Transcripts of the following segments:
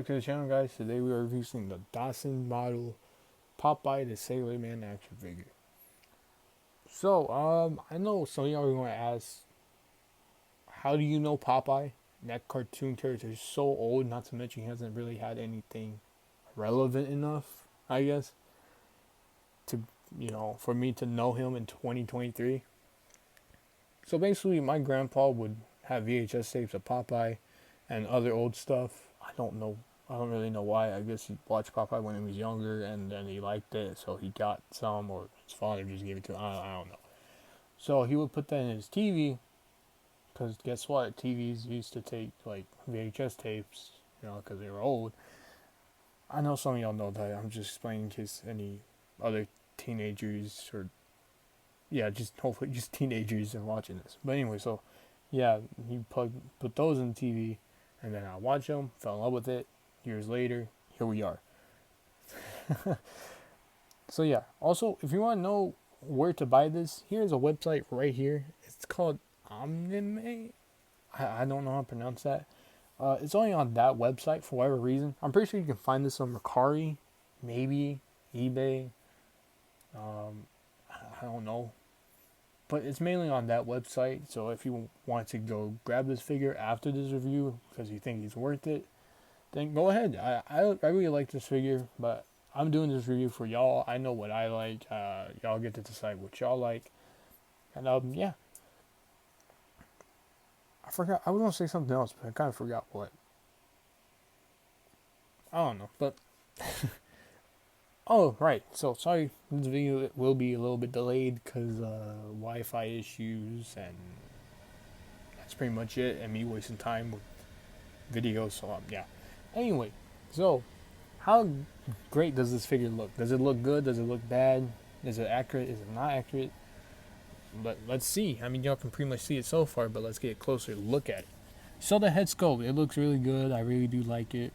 back to the channel, guys. Today we are reviewing the Dasin model Popeye the Sailor Man action figure. So, I know some of y'all are going to ask, how do you know Popeye? That cartoon character is so old, not to mention he hasn't really had anything relevant enough, I guess, to, for me to know him in 2023. So basically, my grandpa would have VHS tapes of Popeye and other old stuff. I don't really know why. I guess he watched Popeye when he was younger, and then he liked it, so he got some, or his father just gave it to him. I don't know. So he would put that in his TV, because guess what? TVs used to take, like, VHS tapes, because they were old. I know some of y'all know that. I'm just explaining in case any other teenagers, or, yeah, just hopefully just teenagers are watching this. But anyway, so, yeah, he put those in the TV, and then I watched them, fell in love with it. Years later, here we are. So yeah, also, if you want to know where to buy this, here's a website right here. It's called Omnime. I don't know how to pronounce that. It's only on that website for whatever reason. I'm pretty sure you can find this on Mercari, maybe eBay. I don't know. But it's mainly on that website. So if you want to go grab this figure after this review because you think he's worth it, then go ahead. I really like this figure, but I'm doing this review for y'all. I know what I like. Y'all get to decide what y'all like. And yeah. I forgot. I was going to say something else, but I kind of forgot what. I don't know, but... Oh, right. So, sorry. This video will be a little bit delayed because Wi-Fi issues, and that's pretty much it. And me wasting time with videos, so yeah. Anyway, so how great does this figure look? Does it look good? Does it look bad? Is it accurate? Is it not accurate? But let's see. I mean, y'all can pretty much see it so far, but let's get a closer look at it. So the head sculpt, it looks really good. I really do like it.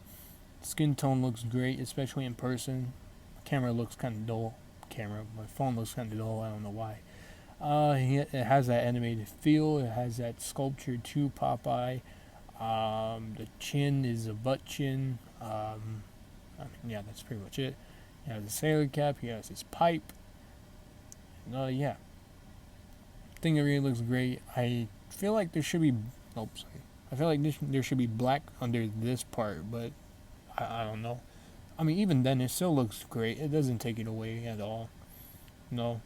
Skin tone looks great, especially in person. Camera looks kind of dull. My phone looks kind of dull. I don't know why. It has that animated feel. It has that sculpture to Popeye. The chin is a butt chin. Yeah, that's pretty much it. He has a sailor cap. He has his pipe. Yeah. I think it really looks great. I feel like there should be... Oops, sorry. I feel like there should be black under this part, but I don't know. I mean, even then, it still looks great. It doesn't take it away at all. No.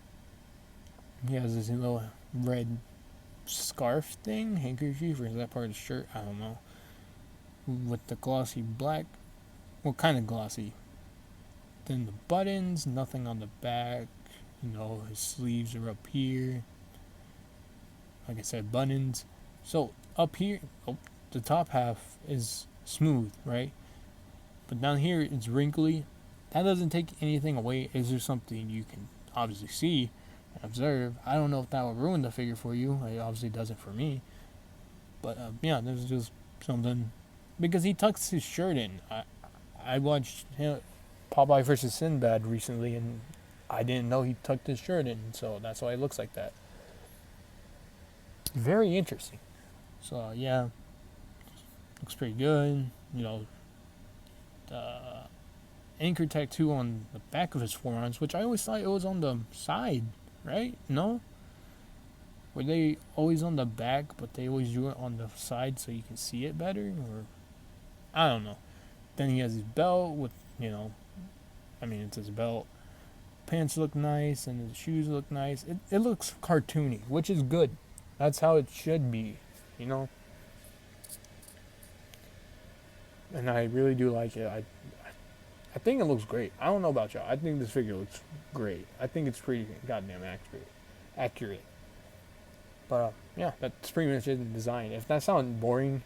He has this little red scarf thing, handkerchief, or is that part of the shirt? I don't know. With the glossy black. Well, kind of glossy. Then the buttons, nothing on the back. His sleeves are up here. Like I said, buttons. So, up here, the top half is smooth, right? But down here, it's wrinkly. That doesn't take anything away. Is there something you can obviously see and observe? I don't know if that will ruin the figure for you. It obviously doesn't for me. But, yeah, there's just something. Because he tucks his shirt in. I watched Popeye vs. Sinbad recently, and I didn't know he tucked his shirt in. So that's why it looks like that. Very interesting. So, yeah. Looks pretty good. The anchor tattoo on the back of his forearms, which I always thought it was on the side, right? No? Were they always on the back, but they always do it on the side so you can see it better? Or I don't know. Then he has his belt with, it's his belt. Pants look nice, and his shoes look nice. It looks cartoony, which is good. That's how it should be, And I really do like it. I think it looks great. I don't know about y'all. I think this figure looks great. I think it's pretty goddamn accurate. But yeah, that's pretty much it in design. If that sounds boring,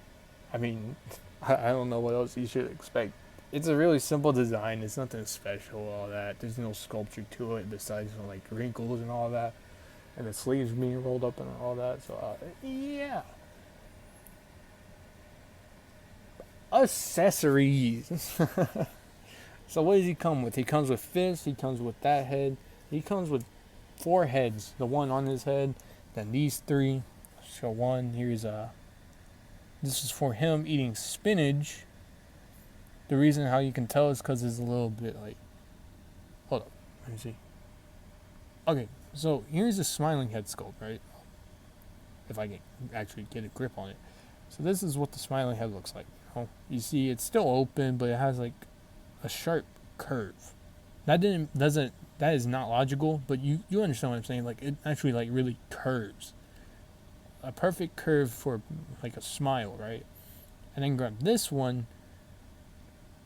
I mean, I don't know what else you should expect. It's a really simple design. It's nothing special, all that. There's no sculpture to it besides like wrinkles and all that, and the sleeves being rolled up and all that. So yeah. Accessories. So what does he come with? He comes with fists. He comes with that head. He comes with 4 heads. The one on his head. Then these 3. So one, here's this is for him eating spinach. The reason how you can tell is because it's a little bit like, hold up, let me see. Okay, so here's a smiling head sculpt, right? If I can actually get a grip on it. So this is what the smiling head looks like. You see, it's still open, but it has like a sharp curve. That is not logical, but you understand what I'm saying. Like, it actually like really curves. A perfect curve for like a smile, right? And then grab this one,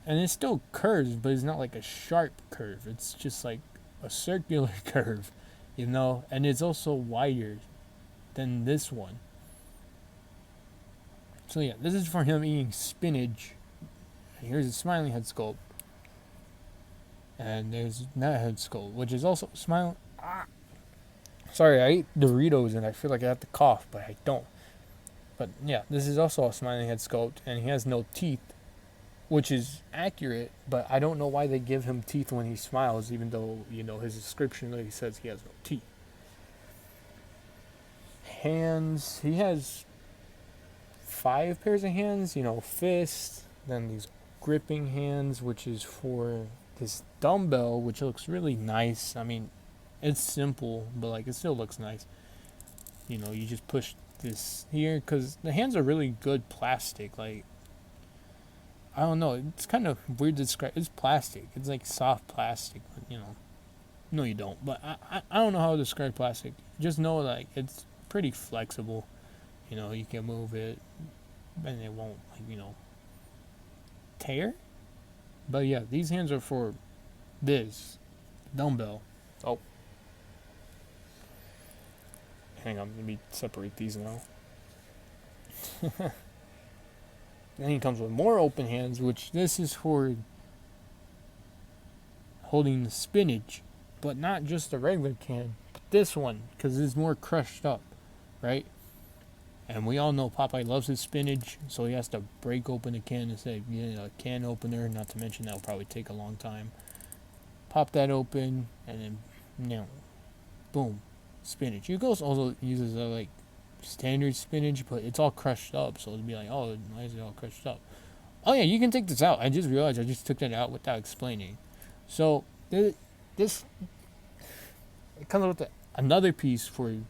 and it still curves, but it's not like a sharp curve. It's just like a circular curve, and it's also wider than this one. So yeah, this is for him eating spinach. And here's a smiling head sculpt. And there's that head sculpt, which is also smiling. Sorry, I ate Doritos and I feel like I have to cough, but I don't. But yeah, this is also a smiling head sculpt, and he has no teeth, which is accurate, but I don't know why they give him teeth when he smiles, even though, his description really says he has no teeth. Hands, he has 5 pairs of hands, fists, then these gripping hands, which is for this dumbbell, which looks really nice. I mean, it's simple, but like it still looks nice. You just push this here, because the hands are really good plastic. Like, I don't know, it's kind of weird to describe. It's plastic. It's like soft plastic, but no, you don't. But I don't know how to describe plastic. Just know like it's pretty flexible. You can move it, and it won't tear. But yeah, these hands are for this dumbbell. Oh, hang on, let me separate these now. Then he comes with more open hands, which this is for holding the spinach, but not just the regular can, but this one, because it's more crushed up, right? And we all know Popeye loves his spinach, so he has to break open a can instead of getting a can opener, not to mention that'll probably take a long time. Pop that open, and then, boom, spinach. You also uses like standard spinach, but it's all crushed up, so it'd be like, oh, why is it all crushed up? Oh yeah, you can take this out. I just realized I just took that out without explaining. So, it comes with another piece for you.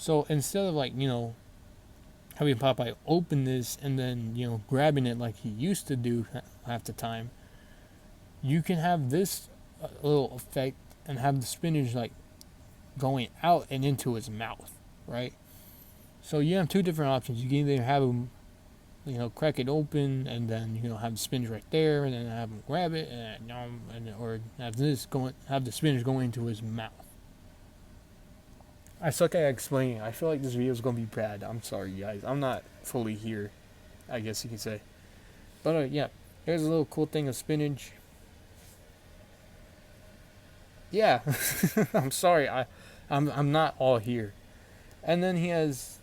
So instead of like, having Popeye open this and then, grabbing it like he used to do half the time, you can have this little effect and have the spinach like going out and into his mouth, right? So you have 2 different options. You can either have him, crack it open and then, have the spinach right there, and then have him grab it, or have the spinach go into his mouth. I suck at explaining. I feel like this video is going to be bad. I'm sorry, guys. I'm not fully here, I guess you can say. But, yeah. Here's a little cool thing of spinach. Yeah. I'm sorry. I'm not all here. And then he has,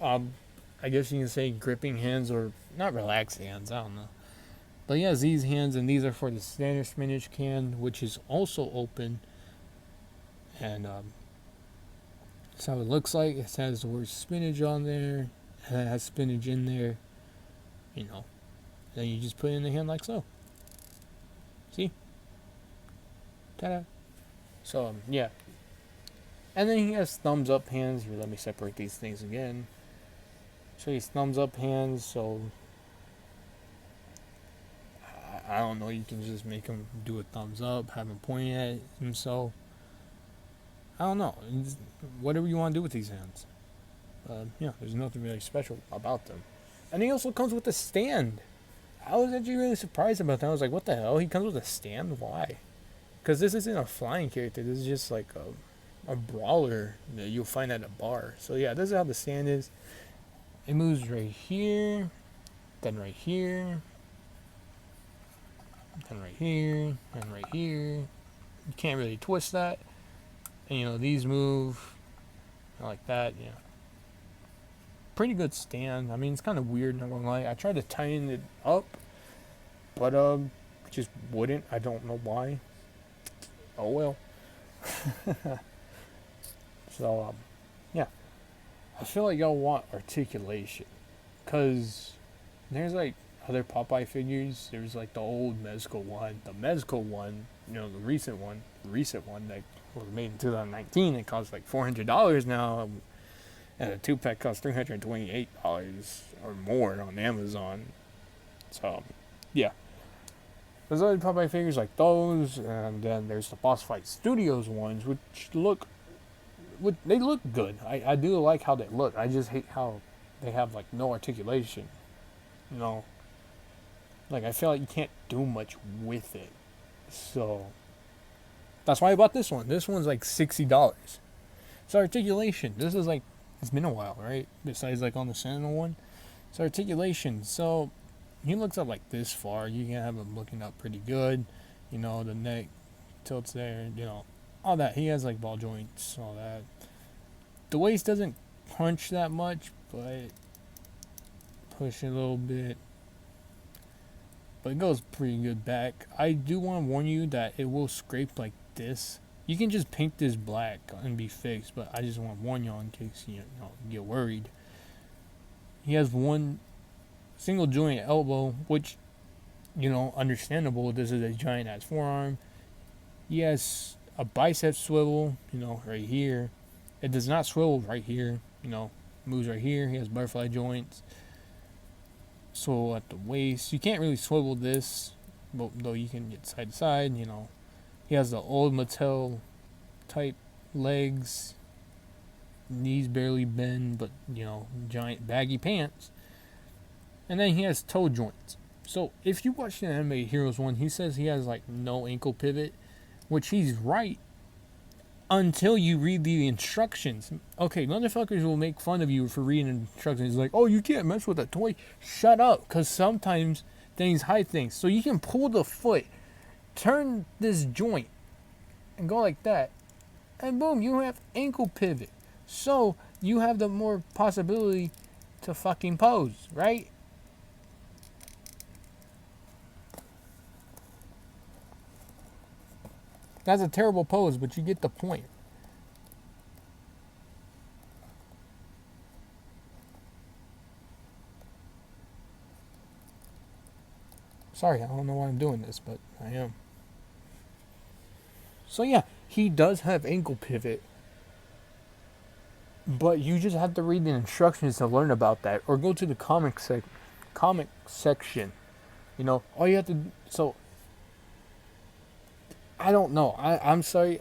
I guess you can say gripping hands, or not relaxed hands. I don't know. But he has these hands, and these are for the standard spinach can, which is also open. And that's how it looks like. It has the word spinach on there, and it has spinach in there. Then you just put it in the hand like so. See? Ta-da. So, yeah. And then he has thumbs up hands. Here, let me separate these things again. So he's thumbs up hands, so I don't know, you can just make him do a thumbs up, have him pointing at himself. I don't know. Whatever you want to do with these hands. Yeah, there's nothing really special about them. And he also comes with a stand. I was actually really surprised about that. I was like, what the hell? He comes with a stand? Why? Because this isn't a flying character. This is just like a brawler that you'll find at a bar. So yeah, this is how the stand is. It moves right here, then right here, then right here, and right here. You can't really twist that. And these move like that, yeah. Pretty good stand. I mean, it's kind of weird, not gonna lie. I tried to tighten it up, but just wouldn't. I don't know why. Oh well. So yeah. I feel like y'all want articulation, cause there's like other Popeye figures. There's like the old Mezco one, the recent one that was made in 2019. It costs like $400 now, and a 2-pack costs $328 or more on Amazon. So, yeah. There's other Popeye figures like those, and then there's the Boss Fight Studios ones, which look good. I do like how they look. I just hate how they have like no articulation. You know, like I feel like you can't do much with it. So that's why I bought this one. This one's like $60. It's articulation. This is like, it's been a while, right? Besides like on the Sentinel one, it's articulation. So he looks up like this far. You can have him looking up pretty good. You know, the neck tilts there. You know, all that. He has like ball joints, all that. The waist doesn't crunch that much, but push it a little bit. But it goes pretty good back. I do want to warn you that it will scrape like this. You can just paint this black and be fixed, but I just want to warn you in case you get worried. He has one single joint elbow, which, understandable. This is a giant ass forearm. He has a bicep swivel, right here. It does not swivel right here, moves right here. He has butterfly joints. Swivel at the waist. You can't really swivel this, but though you can get side to side, He has the old Mattel type legs. Knees barely bend, but, giant baggy pants. And then he has toe joints. So if you watch the Animated Heroes one, he says he has like no ankle pivot, which he's right until you read the instructions. Okay, motherfuckers will make fun of you for reading instructions. It's like, oh, you can't mess with a toy. Shut up, because sometimes things hide things. So you can pull the foot, turn this joint, and go like that. And boom, you have ankle pivot. So you have the more possibility to fucking pose, right? That's a terrible pose, but you get the point. Sorry, I don't know why I'm doing this, but I am. So yeah, he does have ankle pivot. But you just have to read the instructions to learn about that. Or go to the comic section. All you have to... So, I don't know. I'm sorry.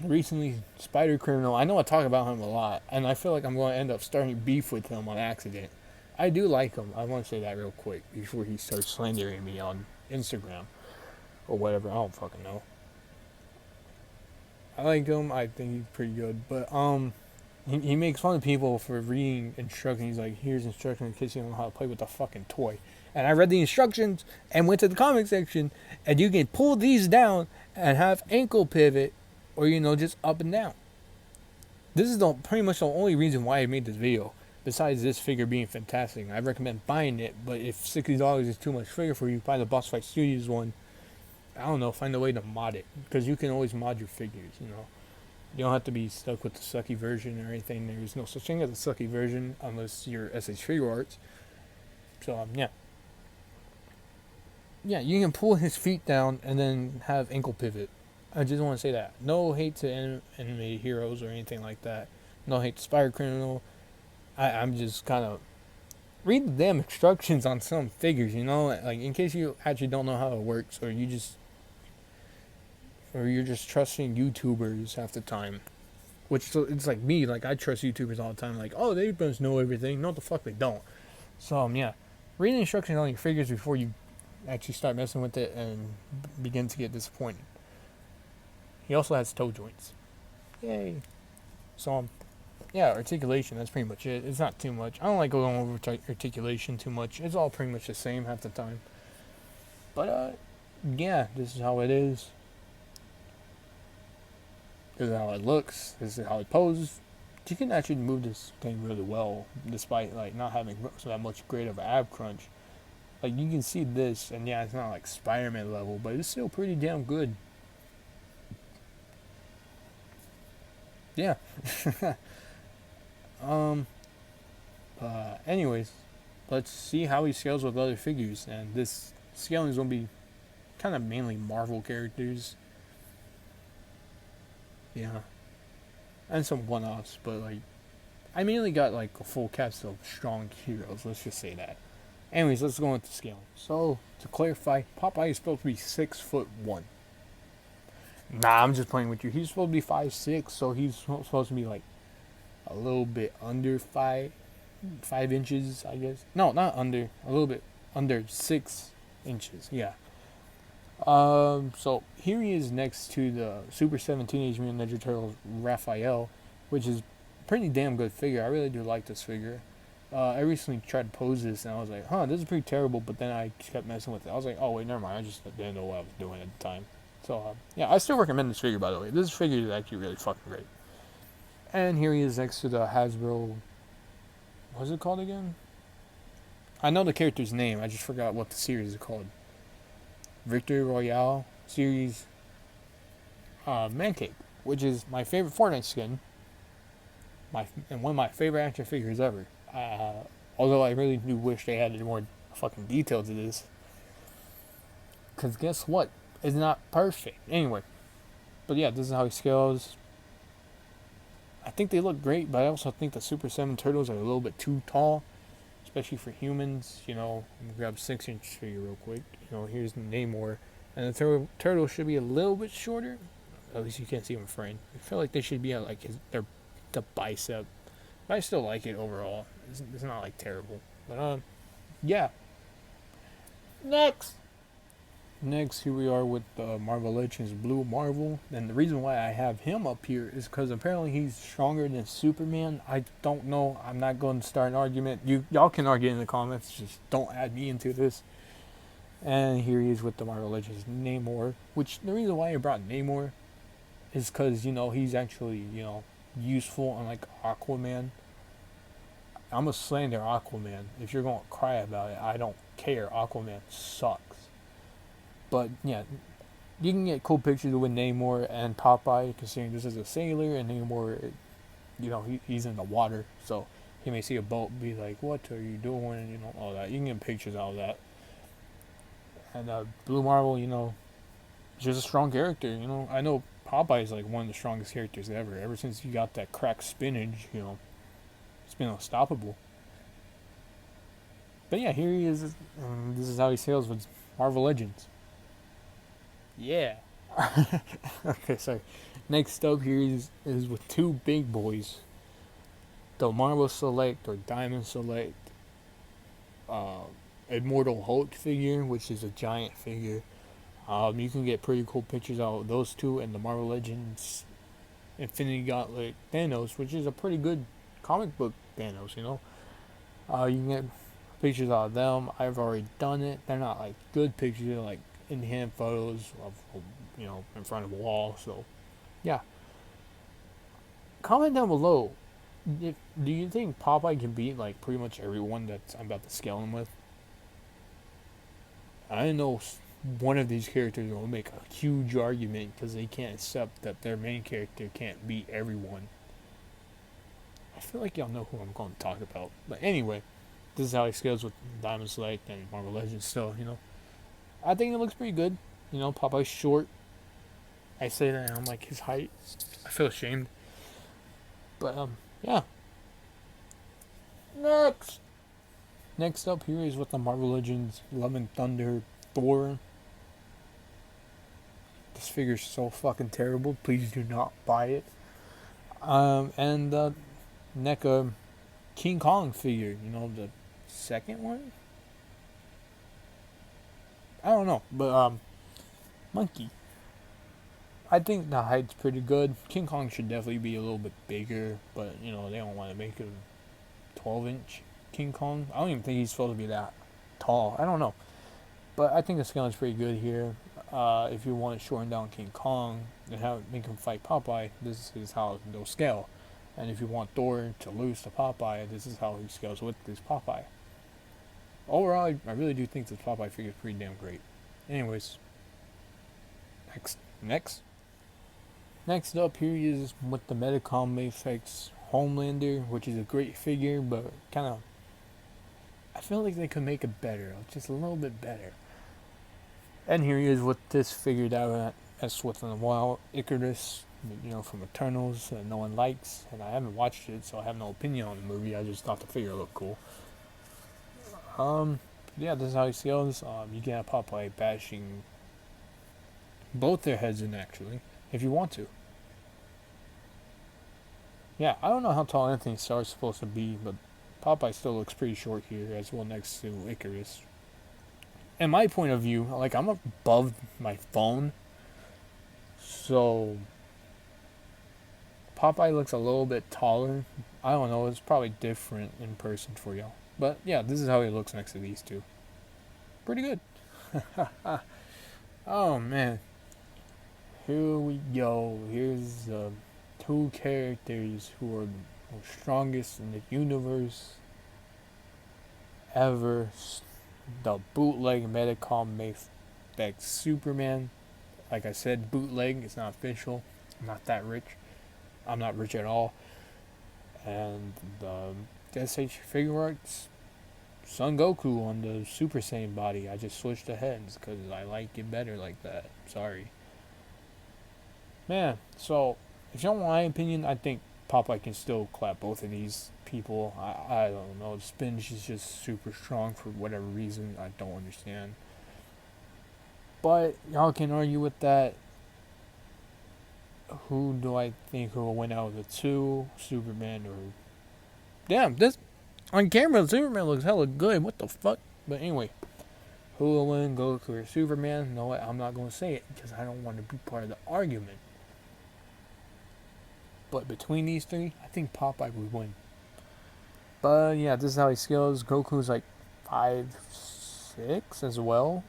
Recently, Spider Criminal, I know I talk about him a lot, and I feel like I'm going to end up starting beef with him on accident. I do like him. I want to say that real quick before he starts slandering me on Instagram or whatever. I don't fucking know. I like him. I think he's pretty good. But he makes fun of people for reading instructions. He's like, here's instructions in case you don't know how to play with the fucking toy. And I read the instructions and went to the comic section, and you can pull these down and have ankle pivot, or just up and down. This is pretty much the only reason why I made this video. Besides this figure being fantastic, I recommend buying it. But if $60 is too much figure for you, buy the Boss Fight Studios one. I don't know, find a way to mod it, because you can always mod your figures. You don't have to be stuck with the sucky version or anything. There's no such thing as a sucky version unless you're SH Figure Arts. So yeah. Yeah, you can pull his feet down and then have ankle pivot. I just want to say that. No hate to Animated Heroes or anything like that. No hate to Spider Criminal. I'm just kind of... Read the damn instructions on some figures, Like, in case you actually don't know how it works, or you're just trusting YouTubers half the time. Which, it's like me. Like, I trust YouTubers all the time. Like, oh, they must know everything. No, the fuck they don't. So, yeah. Read the instructions on your figures before you actually start messing with it and begin to get disappointed. He also has toe joints. Yay. So, yeah, articulation, that's pretty much it. It's not too much. I don't like going over articulation too much. It's all pretty much the same half the time. But, yeah, this is how it is. This is how it looks. This is how it poses. You can actually move this thing really well, despite, like, not having that much great of an ab crunch. Like, you can see this, and yeah, it's not like Spider-Man level, but it's still pretty damn good. Yeah. Anyways, let's see how he scales with other figures. And this scaling is going to be kind of mainly Marvel characters. Yeah. And some one-offs, but like, I mainly got like a full cast of strong heroes, let's just say that. Anyways, let's go into scaling. So, to clarify, Popeye is supposed to be 6'1". Nah, I'm just playing with you. He's supposed to be 5'6", so he's supposed to be like a little bit under 5 inches, I guess. No, not under. A little bit under 6 inches. Yeah. So here he is next to the Super 7 Teenage Mutant Ninja Turtles Raphael, which is a pretty damn good figure. I really do like this figure. I recently tried to pose this and I was like, this is pretty terrible, but then I kept messing with it. I was like, oh wait, never mind. I just didn't know what I was doing at the time. So yeah, I still recommend this figure, by the way. This figure is actually really fucking great. And here he is next to the Hasbro. What's it called again? I know the character's name. I just forgot what the series is called. Victory Royale series Man Cave, which is my favorite Fortnite skin. And one of my favorite action figures ever. Although I really do wish they added more fucking detail to this. Because guess what? It's not perfect. Anyway. But yeah, this is how he scales. I think they look great, but I also think the Super 7 Turtles are a little bit too tall. Especially for humans. I'm going to grab 6-inch figure real quick. Here's Namor. And the turtle should be a little bit shorter. At least you can't see him frame. I feel like they should be at like the bicep. But I still like it overall. It's not like terrible. But yeah. Next, here we are with Marvel Legends Blue Marvel. And the reason why I have him up here is because apparently he's stronger than Superman. I don't know. I'm not going to start an argument. Y'all can argue in the comments. Just don't add me into this. And here he is with the Marvel Legends Namor. Which the reason why I brought Namor is because, he's actually, useful unlike Aquaman. I'm a slander Aquaman. If you're going to cry about it, I don't care. Aquaman sucks. But yeah, you can get cool pictures with Namor and Popeye, considering this is a sailor and Namor, he's in the water, so he may see a boat and be like, "What are you doing?" All that. You can get pictures out of that. And Blue Marvel, is just a strong character. I know Popeye is like one of the strongest characters ever. Ever since he got that cracked spinach, it's been unstoppable. But yeah, here he is. And this is how he sails with Marvel Legends. Yeah. Okay, sorry. Next up here is with two big boys. The Marvel Select or Diamond Select Immortal Hulk figure, which is a giant figure. You can get pretty cool pictures out of those two and the Marvel Legends Infinity Gauntlet Thanos, which is a pretty good comic book Thanos, You can get pictures out of them. I've already done it. They're not like good pictures, they're like in-hand photos of, in front of a wall. So, yeah. Comment down below. Do you think Popeye can beat like pretty much everyone that I'm about to scale him with? I know one of these characters will make a huge argument because they can't accept that their main character can't beat everyone. I feel like y'all know who I'm going to talk about. But anyway, this is how he scales with Diamond Select and Marvel Legends still, I think it looks pretty good. Popeye's short. I say that and I'm like his height. I feel ashamed. But, yeah. Next up here is with the Marvel Legends Love and Thunder Thor. This figure's so fucking terrible. Please do not buy it. And the NECA King Kong figure. The second one? I don't know. But, Monkey. I think the height's pretty good. King Kong should definitely be a little bit bigger. But, they don't want to make him 12-inch King Kong. I don't even think he's supposed to be that tall. I don't know. But I think the scale is pretty good here. If you want to shorten down King Kong and make him fight Popeye, this is how they'll scale. And if you want Thor to lose to Popeye, this is how he scales with this Popeye. Overall, I really do think this Popeye figure is pretty damn great. Anyways, next up here is with the Medicom Mayfix Homelander, which is a great figure, but kind of I feel like they could make it better, just a little bit better. And here he is with this figured out as within a while, Icarus, from Eternals that no one likes, and I haven't watched it, so I have no opinion on the movie. I just thought the figure looked cool. Yeah, this is how he scales. You get a Popeye bashing both their heads in, actually, if you want to. Yeah, I don't know how tall Anthony Starr's supposed to be, but Popeye still looks pretty short here, as well next to Icarus. In my point of view, like, I'm above my phone, so Popeye looks a little bit taller. I don't know, it's probably different in person for y'all. But yeah, this is how he looks next to these two. Pretty good. Oh man. Here we go. Here's two characters who are the strongest in the universe ever. The bootleg Medicom Mayfix Superman. Like I said, bootleg. It's not official. I'm not that rich. I'm not rich at all. And the SH Figure Arts Son Goku on the Super Saiyan body. I just switched the heads because I like it better like that. Sorry. Man, so if you want my opinion, I think Popeye can still clap both of these people. I don't know. The Spinach is just super strong for whatever reason. I don't understand. But y'all can argue with that. Who do I think will win out of the two? Superman or... Damn, this... On camera, Superman looks hella good. What the fuck? But anyway. Who will win, Goku or Superman? No, I'm not going to say it because I don't want to be part of the argument. But between these three, I think Popeye would win. But yeah, this is how he scales. Goku's like 5'6" as well.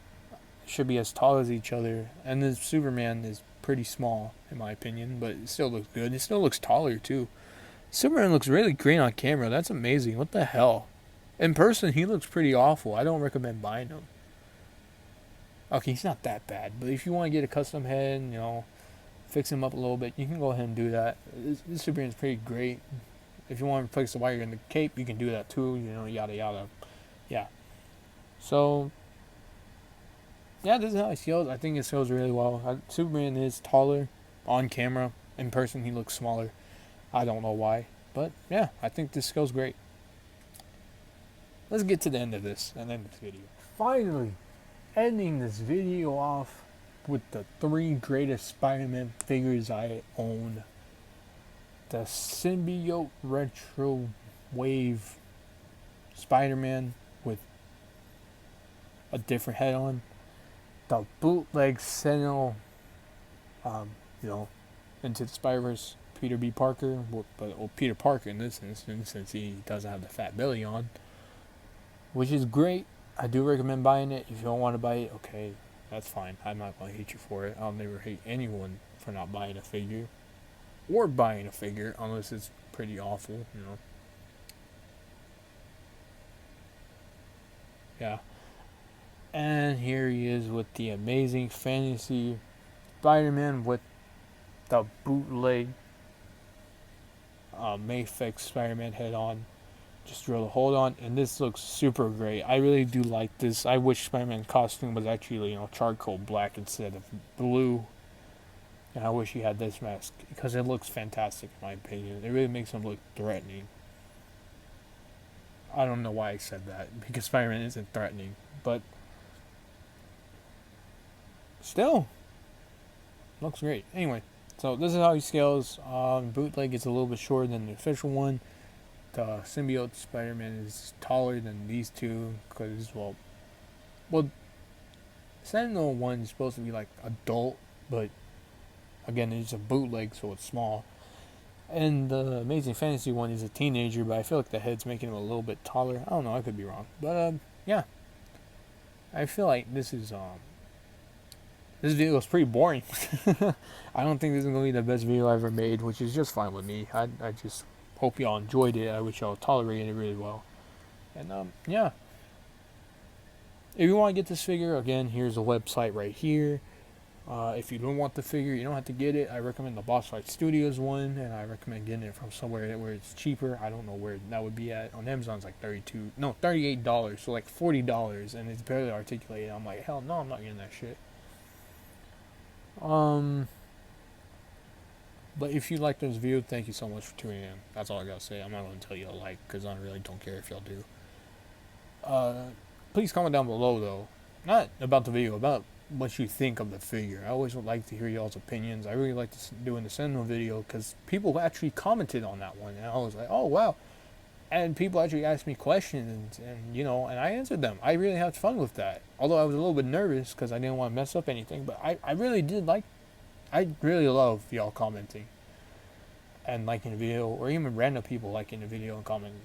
Should be as tall as each other. And the Superman is pretty small, in my opinion. But it still looks good. It still looks taller, too. Superman looks really great on camera. That's amazing. What the hell? In person, he looks pretty awful. I don't recommend buying him. Okay, he's not that bad. But if you want to get a custom head, fix him up a little bit, you can go ahead and do that. This Superman's pretty great. If you want to replace the wire in the cape, you can do that too. Yada yada. Yeah. So, yeah, this is how he scales. I think it scales really well. Superman is taller on camera. In person, he looks smaller. I don't know why. But, yeah, I think this scales great. Let's get to the end of this and end this video. Finally, ending this video off with the 3 greatest Spider-Man figures I own. The Symbiote Retro Wave Spider-Man with a different head on. The bootleg Sentinel, Into the Spider-Verse Peter B. Parker. Peter Parker in this instance, since he doesn't have the fat belly on. Which is great. I do recommend buying it. If you don't want to buy it, okay, that's fine. I'm not going to hate you for it. I'll never hate anyone for not buying a figure. Or buying a figure, unless it's pretty awful, Yeah. And here he is with the Amazing Fantasy Spider-Man with the bootleg Mayfix Spider-Man head on. Just drill the hold on, and this looks super great. I really do like this. I wish Spider-Man's costume was actually, charcoal black instead of blue. And I wish he had this mask, because it looks fantastic in my opinion. It really makes him look threatening. I don't know why I said that, because Spider-Man isn't threatening, but still, looks great. Anyway, so this is how he scales. Bootleg is a little bit shorter than the official one. The Symbiote Spider-Man is taller than these two, because, Sentinel 1 is supposed to be like adult, but again, it's a bootleg, so it's small. And the Amazing Fantasy one is a teenager, but I feel like the head's making him a little bit taller. I don't know, I could be wrong. But, yeah. I feel like this video is pretty boring. I don't think this is going to be the best video I ever made, which is just fine with me. I just hope y'all enjoyed it. I wish y'all tolerated it really well. And, yeah. If you want to get this figure, again, here's a website right here. If you don't want the figure, you don't have to get it. I recommend the Boss Fight Studios one, and I recommend getting it from somewhere where it's cheaper. I don't know where that would be at. On Amazon, it's like $38, so like $40, and it's barely articulated. I'm like, hell no, I'm not getting that shit. But if you like this video, thank you so much for tuning in. That's all I gotta say. I'm not gonna tell you to like, because I really don't care if y'all do. Please comment down below though, not about the video, about what you think of the figure. I always would like to hear y'all's opinions. I really like doing the Sentinel video because people actually commented on that one, and I was like, oh wow. And people actually asked me questions, and you know, and I answered them. I really had fun with that. Although I was a little bit nervous because I didn't want to mess up anything, but I really did like. I really love y'all commenting and liking the video, or even random people liking the video and commenting.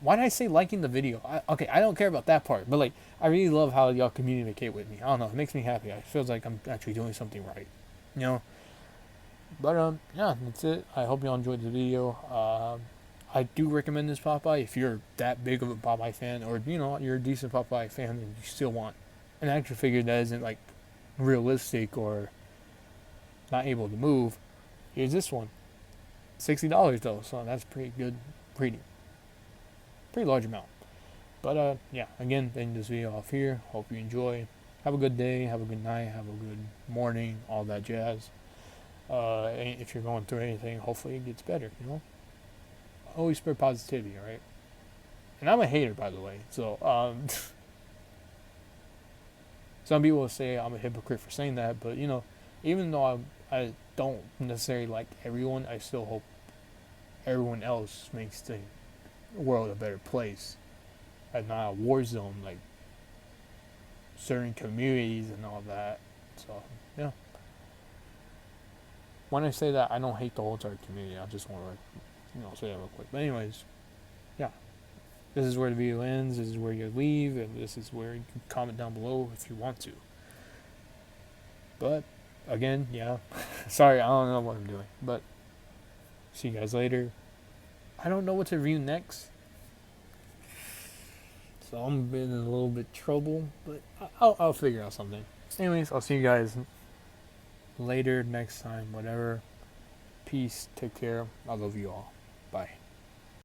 Why did I say liking the video? Okay, I don't care about that part, but like, I really love how y'all communicate with me. I don't know, it makes me happy. It feels like I'm actually doing something right, you know. But yeah, that's it. I hope y'all enjoyed the video. I do recommend this Popeye if you're that big of a Popeye fan, or you know, you're a decent Popeye fan and you still want an action figure that isn't like realistic or not able to move. Here's this one. $60 though, so that's pretty good, pretty large amount. But yeah, again, ending this video off here. Hope you enjoy. Have a good day, have a good night, have a good morning, all that jazz. If you're going through anything, hopefully it gets better, you know. Always spread positivity, alright? And I'm a hater, by the way, so some people will say I'm a hypocrite for saying that, but you know, even though I don't necessarily like everyone, I still hope everyone else makes the world a better place and not a war zone like certain communities and all that. So yeah, when I say that, I don't hate the whole entire community. I just want to say that real quick. But anyways, yeah, this is where the video ends. This is where you leave, and this is where you can comment down below if you want to. But again, yeah, sorry, I don't know what I'm doing, but see you guys later. I don't know what to review next, so I'm in a little bit trouble, but I'll figure out something. Anyways, I'll see you guys later, next time, whatever. Peace, take care, I love you all, bye.